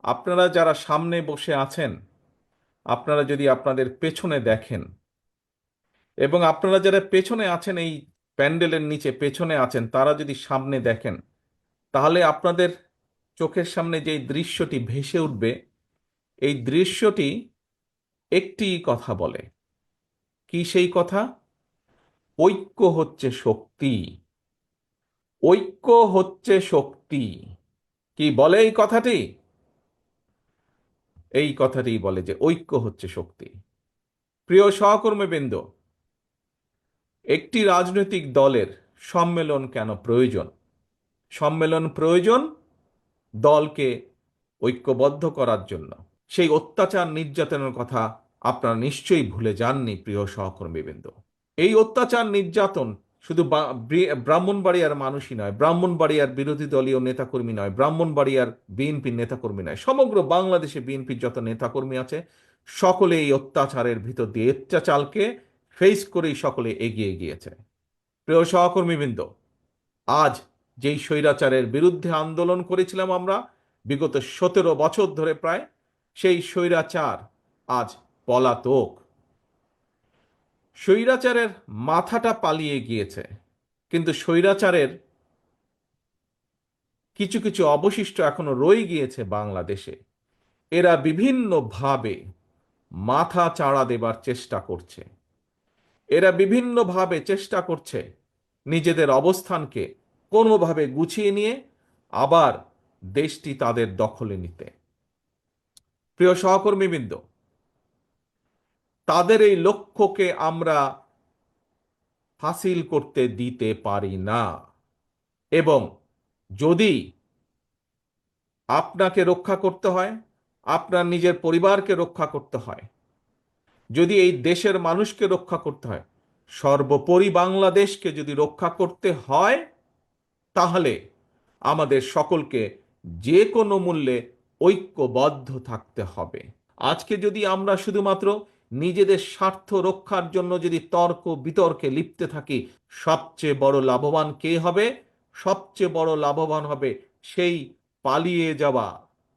আপনারা যারা সামনে বসে আছেন, আপনারা যদি আপনাদের পেছনে দেখেন, এবং আপনারা যারা পেছনে আছেন, এই প্যান্ডেলের নিচে পেছনে আছেন, তারা যদি সামনে দেখেন, তাহলে আপনাদের চোখের সামনে যে দৃশ্যটি ভেসে উঠবে, এই দৃশ্যটি একটি কথা বলে। কি সেই কথা? ঐক্য হচ্ছে শক্তি। ঐক্য হচ্ছে শক্তি। কি বলে এই কথাটি? এই কথাটি বলে যে ঐক্য হচ্ছে শক্তি। প্রিয় সহকর্মীবৃন্দ, একটি রাজনৈতিক দলের সম্মেলন কেন প্রয়োজন? সম্মেলন প্রয়োজন দলকে ঐক্যবদ্ধ করার জন্য। সেই অত্যাচার নির্যাতনের কথা আপনারা নিশ্চয়ই ভুলে যাননি প্রিয় সহকর্মীবৃন্দ। এই অত্যাচার নির্যাতন শুধু ব্রাহ্মণবাড়িয়ার মানুষই নয়, ব্রাহ্মণবাড়িয়ার বিরোধী দলীয় নেতাকর্মী নয়, ব্রাহ্মণবাড়িয়ার বিএনপির নেতাকর্মী নয়, সমগ্র বাংলাদেশে বিএনপির যত নেতাকর্মী আছে, সকলে এই অত্যাচারের ভিতর দিয়ে অত্যাচারকে ফেস করেই সকলে এগিয়ে গিয়েছে। প্রিয় সহকর্মীবৃন্দ, আজ যেই স্বৈরাচারের বিরুদ্ধে আন্দোলন করেছিলাম আমরা বিগত 17 বছর ধরে প্রায়, সেই স্বৈরাচার আজ পলাতক। স্বৈরাচারের মাথাটা পালিয়ে গিয়েছে, কিন্তু স্বৈরাচারের কিছু কিছু অবশিষ্ট এখনো রয়ে গিয়েছে বাংলাদেশে। এরা বিভিন্নভাবে মাথা চাড়া দেবার চেষ্টা করছে। এরা বিভিন্নভাবে চেষ্টা করছে নিজেদের অবস্থানকে কোনোভাবে গুছিয়ে নিয়ে আবার দেশটি তাদের দখলে নিতে। প্রিয় সহকর্মীবৃন্দ, তাদের এই লক্ষ্যকে আমরা হাসিল করতে দিতে পারি না। এবং যদি আপনাকে রক্ষা করতে হয়, আপনার নিজের পরিবারকে রক্ষা করতে হয়, যদি এই দেশের মানুষকে রক্ষা করতে হয়, সর্বোপরি বাংলাদেশকে যদি রক্ষা করতে হয়, তাহলে আমাদের সকলকে যে কোনো মূল্যে ঐক্যবদ্ধ থাকতে হবে। আজকে যদি আমরা শুধুমাত্র নিজেদের স্বার্থ রক্ষার জন্য যদি তর্ক বিতর্কে লিপ্তে থাকি, সবচেয়ে বড় লাভবান কে হবে? সবচেয়ে বড় লাভবান হবে সেই পালিয়ে যাওয়া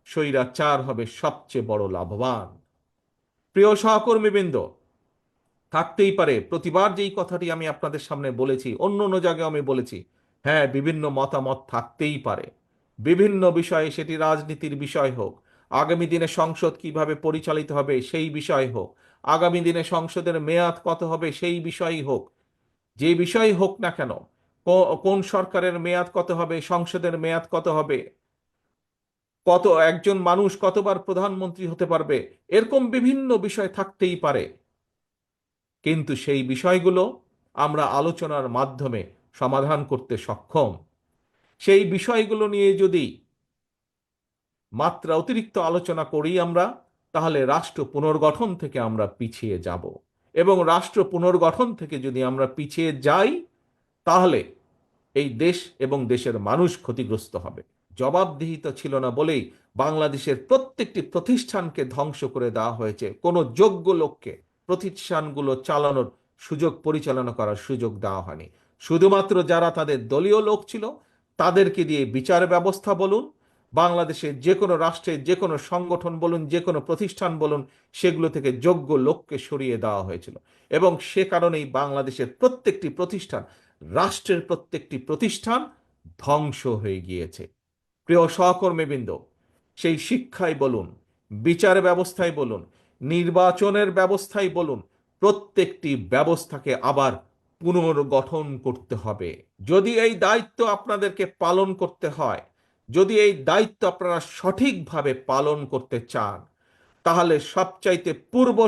স্বৈরাচার হবে সবচেয়ে বড় লাভবান। প্রিয় সহকর্মীবৃন্দ, থাকতেই পারে প্রতিবার যেই কথাটি আমি আপনাদের সামনে বলেছি, অন্য অন্য জায়গায় আমি বলেছি, হ্যাঁ, বিভিন্ন মতামত থাকতেই পারে বিভিন্ন বিষয়ে, সেটি রাজনীতির বিষয় হোক, আগামী দিনে সংসদ কিভাবে পরিচালিত হবে সেই বিষয় হোক, আগামী দিনে সংসদের মেয়াদ কত হবে সেই বিষয়ই হোক, যে বিষয় হোক না কেন, কোন সরকারের মেয়াদ কত হবে, সংসদের মেয়াদ কত হবে, কত একজন মানুষ কতবার প্রধানমন্ত্রী হতে পারবে, এরকম বিভিন্ন বিষয় থাকতেই পারে। কিন্তু সেই বিষয়গুলো আমরা আলোচনার মাধ্যমে সমাধান করতে সক্ষম। সেই বিষয়গুলো নিয়ে যদি মাত্রা অতিরিক্ত আলোচনা করি আমরা, তাহলে রাষ্ট্র পুনর্গঠন থেকে আমরা পিছিয়ে যাব। এবং রাষ্ট্র পুনর্গঠন থেকে যদি আমরা পিছিয়ে যাই, তাহলে এই দেশ এবং দেশের মানুষ ক্ষতিগ্রস্ত হবে। জবাবদিহিতা ছিল না বলেই বাংলাদেশের প্রত্যেকটি প্রতিষ্ঠানকে ধ্বংস করে দেওয়া হয়েছে। কোনো যোগ্য লোককে প্রতিষ্ঠানগুলো চালানোর সুযোগ, পরিচালনা করার সুযোগ দেওয়া হয়নি। শুধুমাত্র যারা তাদের দলীয় লোক ছিল, তাদেরকে দিয়ে বিচার ব্যবস্থা বলুন, বাংলাদেশের যে কোনো রাষ্ট্রের যে কোনো সংগঠন বলুন, যে কোনো প্রতিষ্ঠান বলুন, সেগুলো থেকে যোগ্য লোককে সরিয়ে দেওয়া হয়েছিল। এবং সে কারণেই বাংলাদেশের প্রত্যেকটি প্রতিষ্ঠান, রাষ্ট্রের প্রত্যেকটি প্রতিষ্ঠান ধ্বংস হয়ে গিয়েছে। প্রিয় সহকর্মীবৃন্দ, সেই শিক্ষায় বলুন, বিচার ব্যবস্থায় বলুন, নির্বাচনের ব্যবস্থায় বলুন, প্রত্যেকটি ব্যবস্থাকে আবার পুনর্গঠন করতে হবে। যদি এই দায়িত্ব আপনাদেরকে পালন করতে হয়, যদি এই দায়িত্ব আপনারা সঠিকভাবে পালন করতে চান, তাহলে সবচাইতে পূর্ব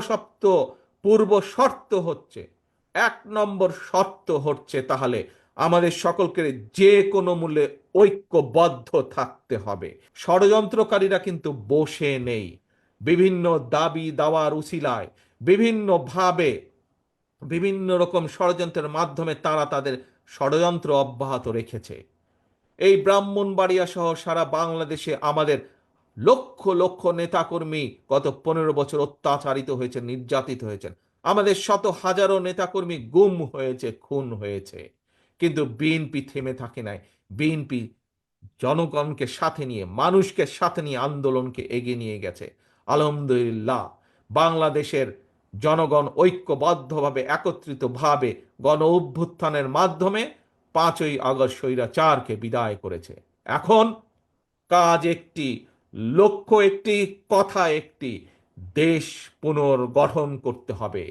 শর্ত হচ্ছে, 1 নম্বর শর্ত হচ্ছে, তাহলে আমাদের সকলকে যে কোনো মূল্যে ঐক্যবদ্ধ থাকতে হবে। ষড়যন্ত্রকারীরা কিন্তু বসে নেই। বিভিন্ন দাবি দাওয়ার উছিলায়, বিভিন্নভাবে বিভিন্ন রকম ষড়যন্ত্রের মাধ্যমে তারা তাদের ষড়যন্ত্র অব্যাহত রেখেছে। এই ব্রাহ্মণবাড়িয়া সহ সারা বাংলাদেশে আমাদের লক্ষ লক্ষ নেতাকর্মী গত 15 বছর অত্যাচারিত হয়েছে, নির্যাতিত হয়েছেন। আমাদের শত হাজারো নেতাকর্মী গুম হয়েছে, খুন হয়েছে। কিন্তু বিএনপি থেমে থাকে নাই। বিএনপি জনগণকে সাথে নিয়ে, মানুষকে সাথে নিয়ে আন্দোলনকে এগিয়ে নিয়ে গেছে। আলহামদুলিল্লাহ, বাংলাদেশের জনগণ ঐক্যবদ্ধভাবে, একত্রিতভাবে গণ অভ্যুত্থানের মাধ্যমে 5ই আগস্ট স্বৈরাচারকে বিদায় করেছে। এখন কাজ একটি, লক্ষ্য একটি, কথা একটি, দেশ পুনর্গঠন করতে হবে।